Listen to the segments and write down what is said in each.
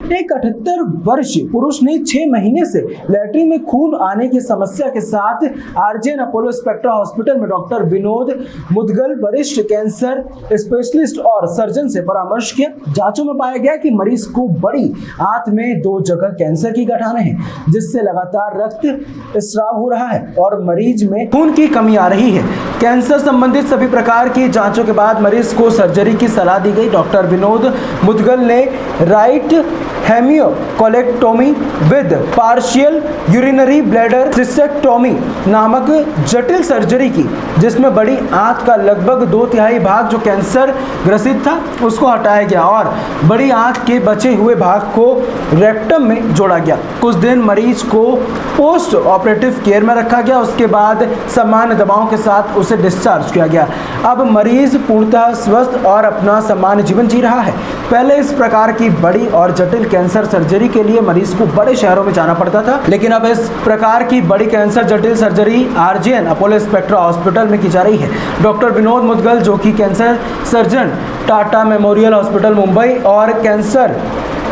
एक 78 वर्षीय पुरुष ने 6 महीने से लैट्रिन में खून आने की समस्या के साथ आरजेएन अपोलो स्पेक्ट्रा हॉस्पिटल में डॉक्टर विनोद मुदगल वरिष्ठ कैंसर स्पेशलिस्ट और सर्जन से परामर्श किया। जांचों में पाया गया कि मरीज को बड़ी आंत में 2 जगह कैंसर की गठाने हैं, जिससे लगातार रक्त स्राव हो रहा है और मरीज में खून की कमी आ रही है। कैंसर संबंधित सभी प्रकार की जांचों के बाद मरीज को सर्जरी की सलाह दी गई। डॉक्टर विनोद मुदगल ने right hemicolectomy with partial urinary bladder cystectomy नामक जटिल सर्जरी की, जिसमें बड़ी आंत का लगभग 2/3 भाग जो कैंसर ग्रसित था उसको हटाया गया और बड़ी आंत के बचे हुए भाग को रेक्टम में जोड़ा गया। कुछ दिन मरीज को पोस्ट ऑपरेटिव केयर में रखा गया, उसके बाद सामान्य दवाओं के साथ उसे डिस्चार्ज किया गया। अब मरीज पूर्णतः स्वस्थ और अपना सामान्य जीवन जी रहा है। पहले इस प्रकार की बड़ी और जटिल कैंसर सर्जरी के लिए मरीज को बड़े शहरों में जाना पड़ता था, लेकिन अब इस प्रकार की बड़ी कैंसर जटिल surgery RJN Apollo spectra hospital में की जा रही है। डॉक्टर विनोद मुदगल, जो कि cancer surgeon Tata memorial hospital Mumbai और कैंसर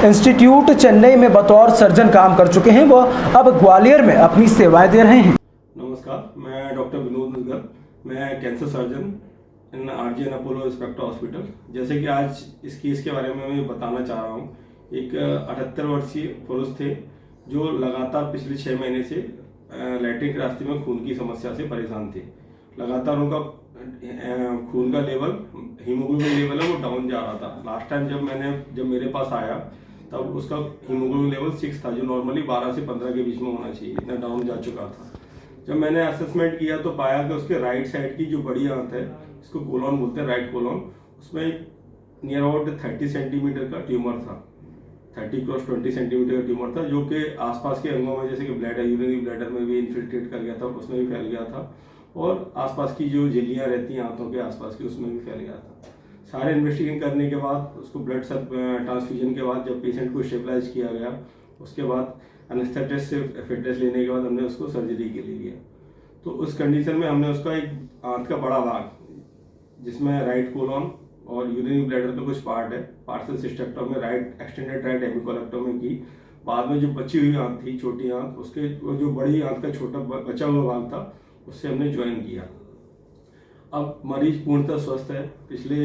इंस्टीट्यूट चेन्नई में बतौर सर्जन काम कर चुके हैं, वह अब ग्वालियर में अपनी सेवाएं दे रहे हैं। नमस्कार, मैं डॉक्टर विनोद मुदगल, मैं कैंसर सर्जन इन आरजेएन अपोलो स्पेक्ट्रा हॉस्पिटल। जैसे कि आज इस केस के बारे में मैं बताना चाह रहा हूँ। एक 78 वर्षीय पुरुष थे जो लगातार पिछले 6 महीने से लैट्रिन के रास्ते में खून की समस्या से परेशान थे। लगातार उनका खून का लेवल, हीमोग्लोबिन लेवल है वो डाउन जा रहा था। लास्ट टाइम जब मेरे पास आया तब उसका हीमोग्लोबिन लेवल 6 था, जो नॉर्मली 12 से 15 के बीच में होना चाहिए, इतना डाउन जा चुका था। जब मैंने असेसमेंट किया तो पाया कि उसके राइट साइड की जो बड़ी आंत है, इसको कोलॉन बोलते हैं, राइट कोलॉन, उसमें नियर अबाउट 30 सेंटीमीटर का ट्यूमर था। 30 क्रॉस 20 सेंटीमीटर का ट्यूमर था, जो कि आसपास के अंगों में, जैसे कि ब्लैडर, यूरिनरी ब्लैडर में भी इन्फिल्ट्रेट कर गया था, उसमें भी फैल गया था, और आसपास की जो झिल्लियाँ रहती हैं आंतों के आसपास की, उसमें भी फैल गया था। सारे इन्वेस्टिगेशन करने के बाद, उसको ब्लड ट्रांसफ्यूजन के बाद जब पेशेंट को स्टेबलाइज किया गया, उसके बाद एनेस्थेटिस्ट से फिटनेस लेने के बाद हमने उसको सर्जरी के लिए लिया। तो उस कंडीशन में हमने उसका एक आंत का बड़ा भाग, जिसमें राइट कोलॉन और यूरिनरी ब्लैडर का कुछ पार्ट है, partial cystectomy, right extended right hemicolectomy की। बाद में जो बची हुई आंत थी, छोटी आंत, उसके जो बड़ी आंत का छोटा बचा हुआ भाग था, उससे हमने ज्वाइन किया। अब मरीज पूर्णतः स्वस्थ है। पिछले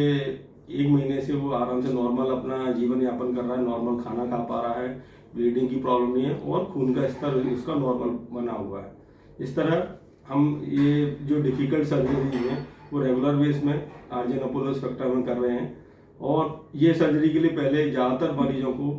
1 महीने से वो आराम से नॉर्मल अपना जीवन यापन कर रहा है, नॉर्मल खाना खा पा रहा है, ब्लीडिंग की प्रॉब्लम नहीं है और खून का स्तर उसका नॉर्मल बना हुआ है। इस तरह हम ये जो डिफिकल्ट सर्जरी है वो रेगुलर बेस में आरजेएन अपोलो स्पेक्ट्रा में कर रहे हैं। और ये सर्जरी के लिए पहले ज़्यादातर मरीजों को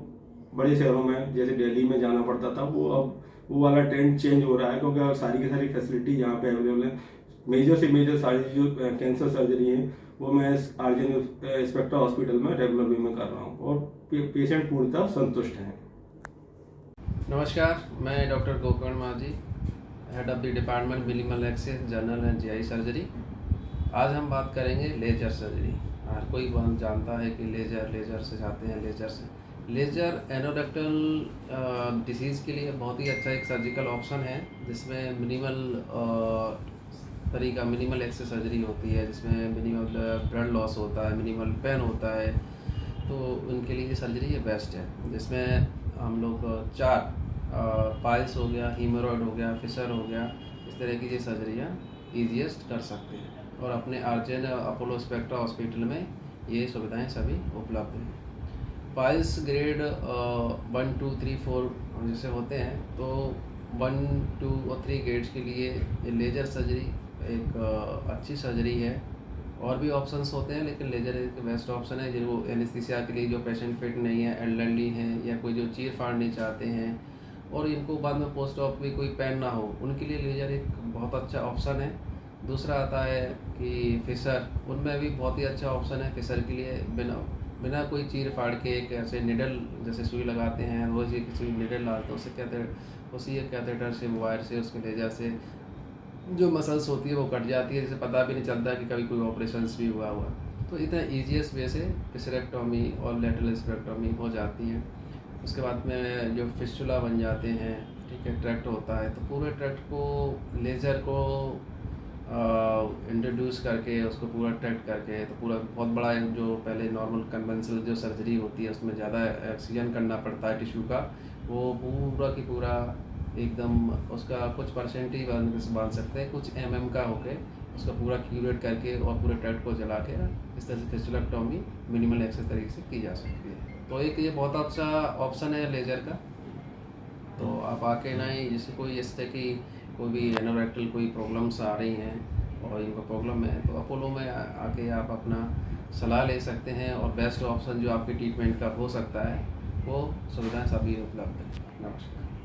बड़े शहरों में जैसे दिल्ली में जाना पड़ता था, वो अब वो वाला ट्रेंड चेंज हो रहा है, क्योंकि अब सारी की सारी फैसिलिटी यहाँ पे अवेलेबल है। मेजर से मेजर सारी जो कैंसर सर्जरी है वो मैं आरजेएन स्पेक्ट्रा हॉस्पिटल में रेगुलर वे में कर रहा हूँ और पेशेंट पूर्णतः संतुष्ट हैं। नमस्कार, मैं doctor Gokarn Majhi, head of the department minimal access general and GI surgery. आज हम बात करेंगे लेजर सर्जरी। हर कोई जानता है कि लेजर से जाते हैं। लेजर एनोरेक्टल डिसीज़ के लिए बहुत ही अच्छा एक सर्जिकल ऑप्शन है, जिसमें मिनिमल एक्सेस सर्जरी होती है, जिसमें मिनिमल ब्लड लॉस होता है, मिनिमल पेन होता है। तो उनके लिए ये सर्जरी ये बेस्ट है, जिसमें हम लोग 4 पाइल्स हो गया, हीमोरॉइड हो गया, फिशर हो गया, इस तरह की ये सर्जरियाँ ईजीएस्ट कर सकते हैं। और अपने आरजेएन अपोलो स्पेक्ट्रा हॉस्पिटल में ये सुविधाएं सभी उपलब्ध हैं। पाइल्स ग्रेड 1, 2, 3, 4 जैसे होते हैं, तो 1, 2 और 3 ग्रेड्स के लिए लेजर सर्जरी एक अच्छी सर्जरी है। और भी ऑप्शंस होते हैं, लेकिन लेजर एक बेस्ट ऑप्शन है। जो एनेस्थीसिया के लिए जो पेशेंट फिट नहीं है, एल्डरली हैं, या कोई जो चीर फाड़नी चाहते हैं और इनको बाद में पोस्ट ऑप भी कोई पेन ना हो, उनके लिए लेजर एक बहुत अच्छा ऑप्शन है। दूसरा आता है कि फिशर, उनमें भी बहुत ही अच्छा ऑप्शन है। फिशर के लिए बिना कोई चीर फाड़ के एक ऐसे निडल जैसे सुई लगाते हैं, रोज़ एक सुई निडल डालते हैं, उसी कैथेटर से, वायर से, उसके लेजर से जो मसल्स होती है वो कट जाती है, जिससे पता भी नहीं चलता कि कभी कोई ऑपरेशंस भी हुआ। तो इतना ईजीएस्ट वे से फिशरेक्टोमी और लेटरल स्पेक्टोमी हो जाती है। उसके बाद में जो फिस्टुला बन जाते हैं, ठीक है, ट्रैक्ट होता है, तो पूरे ट्रैक्ट को लेज़र को इंट्रोड्यूस करके उसको पूरा ट्रीट करके, तो पूरा बहुत बड़ा एक जो पहले नॉर्मल कन्वेंशनल जो सर्जरी होती है उसमें ज़्यादा एक्सीजन करना पड़ता है टिश्यू का, वो पूरा की पूरा एकदम उसका कुछ परसेंट ही बांध सकते हैं, कुछ का होके उसका पूरा क्यूरेट करके और पूरे ट्रैक्ट को जला के इस तरह से फिस्टुलेक्टोमी मिनिमल एक्सेस तरीके से की जा सकती है। तो एक ये बहुत अच्छा ऑप्शन है लेज़र का। तो आप आके ना ही जैसे कोई इस तरह की कोई भी एनोरेक्टल कोई प्रॉब्लम्स आ रही हैं और इनका प्रॉब्लम है, तो अपोलो में आके आप अपना सलाह ले सकते हैं और बेस्ट ऑप्शन जो आपके ट्रीटमेंट का हो सकता है वो सुविधाएं सभी उपलब्ध हैं। नमस्कार।